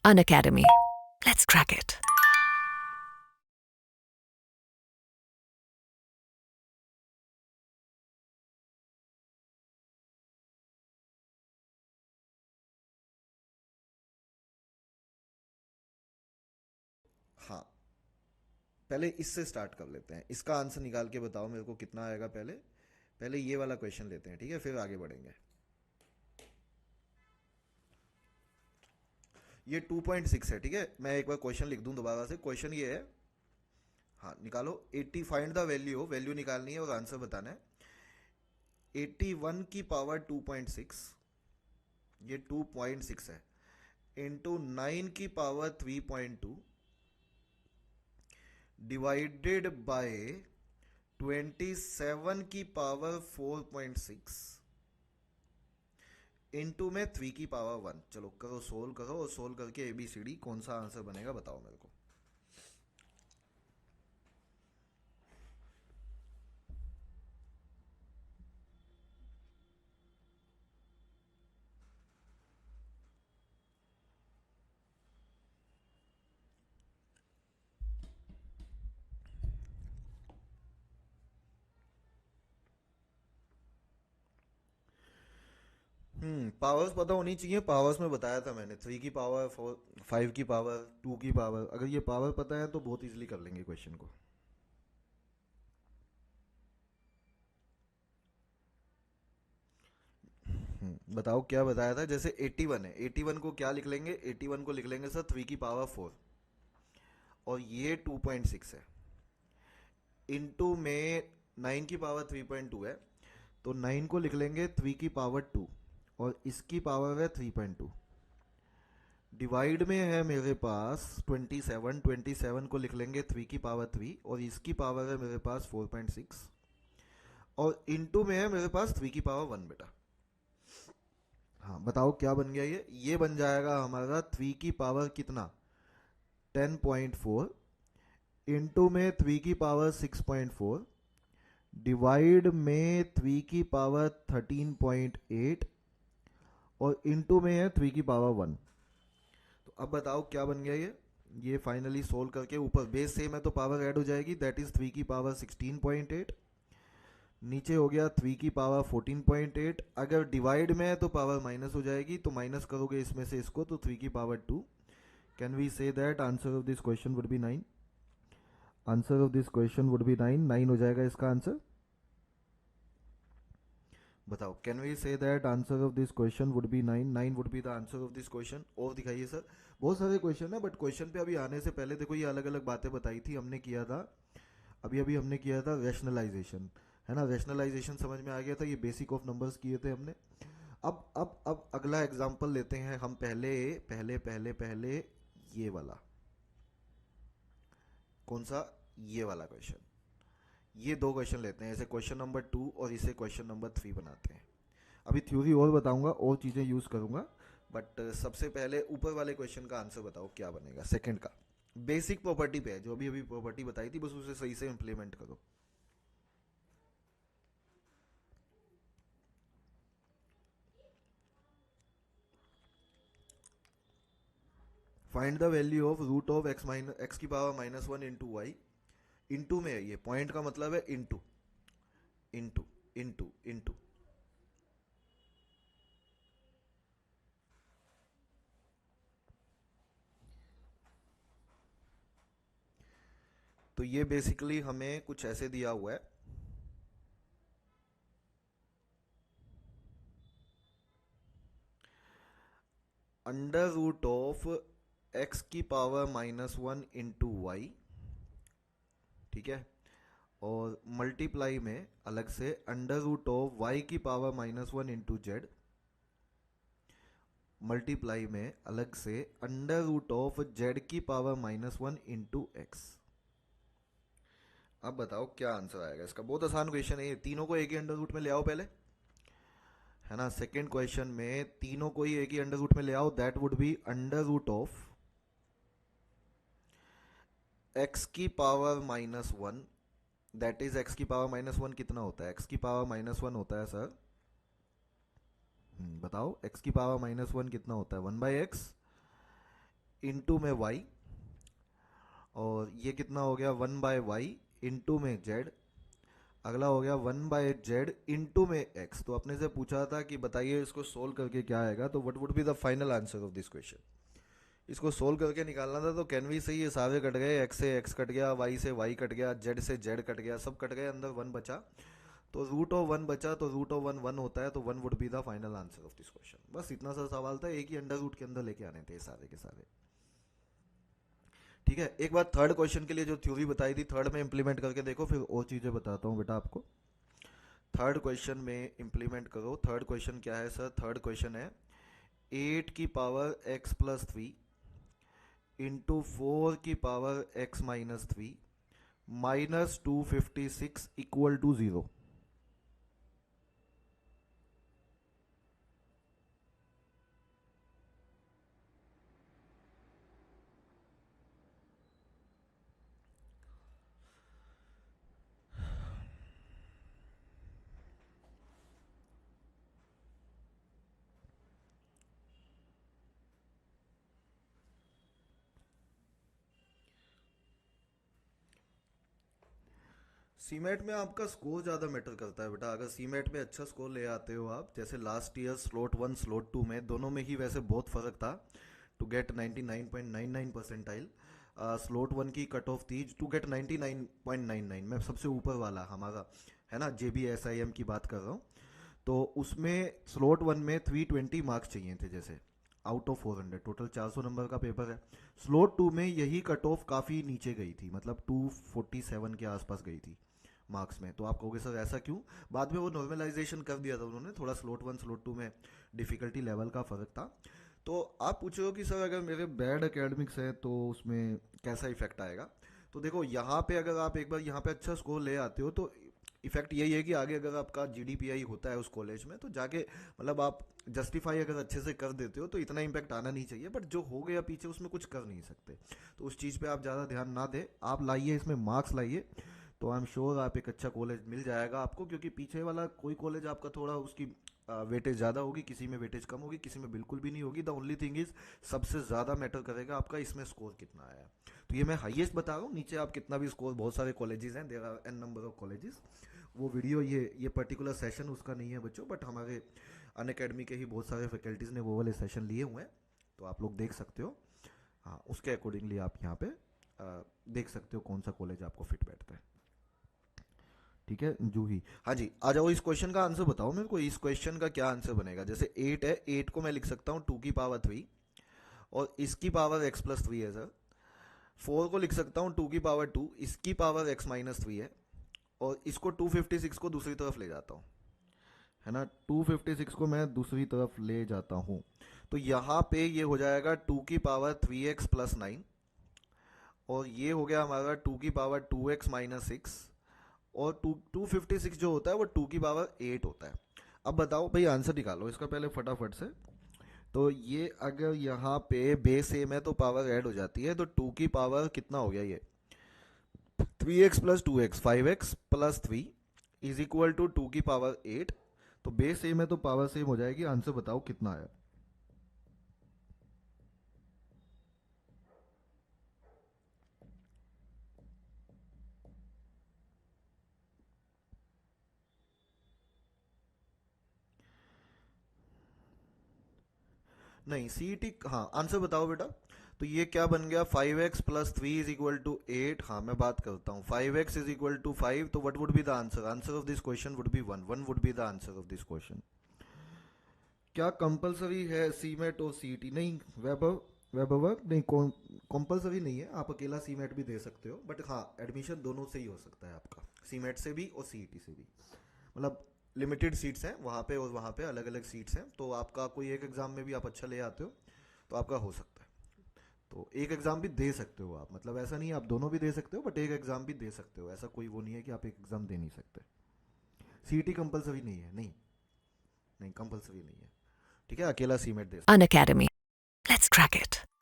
Unacademy. Let's crack it. हाँ, पहले इससे स्टार्ट कर लेते हैं। इसका आंसर निकाल के बताओ मेरे को कितना आएगा। पहले पहले ये वाला क्वेश्चन लेते हैं, ठीक है, फिर आगे बढ़ेंगे। ये 2.6 है, ठीक है। मैं एक बार क्वेश्चन लिख दूं दोबारा से। क्वेश्चन ये है, हाँ निकालो। 80, फाइंड द वैल्यू, वैल्यू निकालनी है और आंसर बताना है। 81 की पावर 2.6, ये 2.6 है, इंटू 9 की पावर 3.2 डिवाइडेड बाय 27 की पावर 4.6 इनटू में 3 की पावर 1। चलो करो, सोल्व करो, और सोल्व करके ABCD कौन सा आंसर बनेगा बताओ मेरे को। पावर्स पता होनी चाहिए। पावर्स में बताया था मैंने, 3 की पावर 4, 5 की पावर, 2 की पावर। अगर ये पावर पता है तो बहुत इजीली कर लेंगे क्वेश्चन को। बताओ क्या बताया था। जैसे 81 है, 81 को क्या लिख लेंगे? 81 को लिख लेंगे सर 3 की पावर 4, और ये 2.6 है। इनटू में 9 की पावर 3.2 है, तो 9 को लिख लेंगे 3 की पावर 2, और इसकी पावर है 3.2। डिवाइड में है मेरे पास 27, 27 को लिख लेंगे 3 की पावर 3, और इसकी पावर है मेरे पास 4.6, और इनटू में है मेरे पास 3 की पावर 1 बेटा। हाँ बताओ क्या बन गया ये बन जाएगा हमारा 3 की पावर कितना, 10.4, इनटू में 3 की पावर 6.4, डिवाइड में 3 की पावर 13.8, और इनटू में है 3 की पावर 1। तो अब बताओ क्या बन गया ये फाइनली सोल्व करके ऊपर बेस सेम है तो पावर ऐड हो जाएगी, दैट इज 3 की पावर 16.8, नीचे हो गया 3 की पावर 14.8। अगर डिवाइड में है तो पावर माइनस हो जाएगी, तो माइनस करोगे इसमें से इसको तो 3 की power 2। Can we say that answer of this question would be 9? Answer of this question would be 9, 9 हो जाएगा इसका आंसर। बताओ, can we say that answer of this question would be 9? 9 would be the answer of this question. और दिखाइए sir. बहुत सारे question है, but question पे अभी आने से पहले देखो, ये अलग अलग बातें बताई थी हमने, किया था अभी अभी हमने किया था रैशनलाइजेशन, है ना। रैशनलाइजेशन समझ में आ गया था, ये बेसिक ऑफ नंबर्स किए थे हमने। अब अगला एग्जांपल लेते हैं हम। पहले पहले पहले पहले ये वाला, कौन सा? ये वाला क्वेश्चन। ये दो क्वेश्चन लेते हैं, ऐसे क्वेश्चन नंबर 2 और इसे क्वेश्चन नंबर 3 बनाते हैं। अभी थ्योरी और बताऊंगा, और चीज़ें यूज़ करूंगा, बट सबसे पहले ऊपर वाले क्वेश्चन का आंसर बताओ क्या बनेगा, सेकंड का। बेसिक प्रॉपर्टी पे है, जो अभी अभी प्रॉपर्टी बताई थी, बस उसे सही से इंप्लीमेंट करो। Find the value of root of x minus x की पावर -1 इंटू वाई। इंटू में है, ये पॉइंट का मतलब है इंटू, इंटू, इंटू, इंटू। तो ये बेसिकली हमें कुछ ऐसे दिया हुआ है। अंडर रूट ऑफ एक्स की पावर -1 इंटू वाई, ठीक है। और मल्टीप्लाई में अलग से अंडर रूट ऑफ वाई की पावर -1 इंटू जेड, मल्टीप्लाई में अलग से अंडर रूट ऑफ जेड की पावर -1 इंटू एक्स। अब बताओ क्या आंसर आएगा इसका। बहुत आसान क्वेश्चन है ये, तीनों को एक ही अंडर रूट में ले आओ पहले, है ना। सेकेंड क्वेश्चन में तीनों को ही एक ही अंडर रूट में ले आओ, that would be under root of x की पावर -1, दैट इज एक्स की पावर -1 कितना होता है? एक्स की पावर -1 होता है सर, बताओ एक्स की पावर -1 कितना होता है? 1/x इंटू में y, और ये कितना हो गया 1/y इंटू में z, अगला हो गया 1/z इंटू में x। तो अपने से पूछा था कि बताइए इसको सोल्व करके क्या आएगा, तो what would be the final answer of this question. इसको सोल्व करके निकालना था, तो कैन वी सही ये सारे कट गए, x से x कट गया, y से y कट गया, z से z कट गया, सब कट गए, अंदर 1 बचा, तो रूट ऑफ 1 बचा, तो रूट ऑफ 1 1 होता है, तो 1 would be the final answer of this question. बस इतना सा सवाल था, एक ही अंडर रूट के अंदर लेके आने थे सारे के सारे। ठीक है, एक बार थर्ड क्वेश्चन के लिए जो थ्योरी बताई थी, थर्ड में इंप्लीमेंट करके देखो, फिर और चीजें बताता हूँ बेटा आपको। थर्ड क्वेश्चन में इंप्लीमेंट करो। थर्ड क्वेश्चन क्या है सर? थर्ड क्वेश्चन है 8 की पावर x प्लस 3 इंटू 4 की power x minus 3 minus 256 equal to 0। CMAT में आपका स्कोर ज़्यादा मैटर करता है बेटा। अगर सीमेट में अच्छा स्कोर ले आते हो आप, जैसे लास्ट ईयर स्लॉट 1 स्लॉट 2 में दोनों में ही वैसे बहुत फर्क था टू गेट 99.99 परसेंटाइल। स्लॉट 1 की कट ऑफ थी टू गेट 99.99, मैं सबसे ऊपर वाला हमारा है ना, JBSIM की बात कर रहा हूँ। तो उसमें स्लॉट 1 में 320 मार्क्स चाहिए थे, जैसे आउट ऑफ 400, टोटल 400 नंबर का पेपर है। स्लॉट 2 में यही कट ऑफ काफ़ी नीचे गई थी, मतलब 247 के आसपास गई थी मार्क्स में। तो आप कहोगे सर ऐसा क्यों? बाद में वो नॉर्मलाइजेशन कर दिया था उन्होंने, थोड़ा स्लॉट 1 स्लॉट 2 में डिफिकल्टी लेवल का फ़र्क था। तो आप पूछ रहे हो कि सर अगर मेरे बैड एकेडमिक्स है तो उसमें कैसा इफेक्ट आएगा? तो देखो यहाँ पे अगर आप एक बार यहाँ पे अच्छा स्कोर ले आते हो, तो इफेक्ट यही है कि आगे अगर आपका GDPI होता है उस कॉलेज में, तो जाके मतलब आप जस्टिफाई अगर अच्छे से कर देते हो तो इतना इम्पैक्ट आना नहीं चाहिए। बट जो हो गया पीछे उसमें कुछ कर नहीं सकते, तो उस चीज़ पे आप ज़्यादा ध्यान ना दें, आप लाइए इसमें मार्क्स लाइए, तो आई एम श्योर आप एक अच्छा कॉलेज मिल जाएगा आपको। क्योंकि पीछे वाला कोई कॉलेज आपका थोड़ा उसकी वेटेज ज़्यादा होगी, किसी में वेटेज कम होगी, किसी में बिल्कुल भी नहीं होगी। द ओनली थिंग इज सबसे ज़्यादा मैटर करेगा आपका इसमें स्कोर कितना आया है। तो ये मैं हाईएस्ट बता रहा हूँ, नीचे आप कितना भी स्कोर, बहुत सारे कॉलेजेस हैं, there are an number of colleges. वो वीडियो ये पर्टिकुलर सेशन उसका नहीं है बच्चों, बट हमारे अन अकेडमी के ही बहुत सारे फैकल्टीज़ ने वो वाले सेशन लिए हुए हैं, तो आप लोग देख सकते हो। हाँ, उसके अकॉर्डिंगली आप यहाँ पे देख सकते हो कौन सा कॉलेज आपको फिट बैठता है। ठीक है जूही, हाँ जी, आ जाओ, इस क्वेश्चन का आंसर बताओ मेरे को। इस क्वेश्चन का क्या आंसर बनेगा? जैसे 8 है, 8 को मैं लिख सकता हूँ 2 की पावर 3, और इसकी पावर x प्लस 3 है सर। 4 को लिख सकता हूँ 2 की पावर 2, इसकी पावर x माइनस 3 है, और इसको 256 को दूसरी तरफ ले जाता हूँ, है ना, 256 को मैं दूसरी तरफ ले जाता हूँ, तो यहाँ पे ये हो जाएगा 2 की पावर 3x प्लस 9, और ये हो गया हमारा 2 की पावर 2x माइनस 6, और 256 जो होता है वो 2 की पावर 8 होता है। अब बताओ भाई, आंसर निकालो इसका पहले फटाफट से। तो ये अगर यहाँ पे बेस सेम है तो पावर ऐड हो जाती है, तो 2 की पावर कितना हो गया ये 3x plus 2x, 5x plus 3 is equal to 2 की पावर 8। तो बेस सेम है तो पावर सेम हो जाएगी। आंसर बताओ कितना आया? नहीं, CET, हाँ आंसर बताओ बेटा। तो ये क्या बन गया, 5x plus 3 is equal to 8। हाँ मैं बात करता हूँ, 5x इज इक्वल टू 5, तो what would be the answer? Answer of this question would B 1, 1 would be the answer of this question. क्या कंपलसरी है सीमेट और CET? नहीं वैभव, वैभव नहीं, कंपलसरी नहीं है, आप अकेला सीमेट भी दे सकते हो, बट हाँ एडमिशन दोनों से ही हो सकता है आपका, सीमेट से भी और CET से भी। मतलब लिमिटेड सीट्स हैं वहाँ पे, और वहाँ पे अलग अलग सीट्स हैं, तो आपका कोई एक एग्ज़ाम में भी आप अच्छा ले आते हो तो आपका हो सकता है। तो एक एग्ज़ाम भी दे सकते हो आप, मतलब ऐसा नहीं है, आप दोनों भी दे सकते हो, बट एक एग्ज़ाम भी दे सकते हो, ऐसा कोई वो नहीं है कि आप एक एग्ज़ाम दे नहीं सकते। CET कंपलसरी नहीं है, नहीं, नहीं कंपलसरी नहीं है। ठीक है, अकेला सीमेट दे सकते An academy. Let's crack it.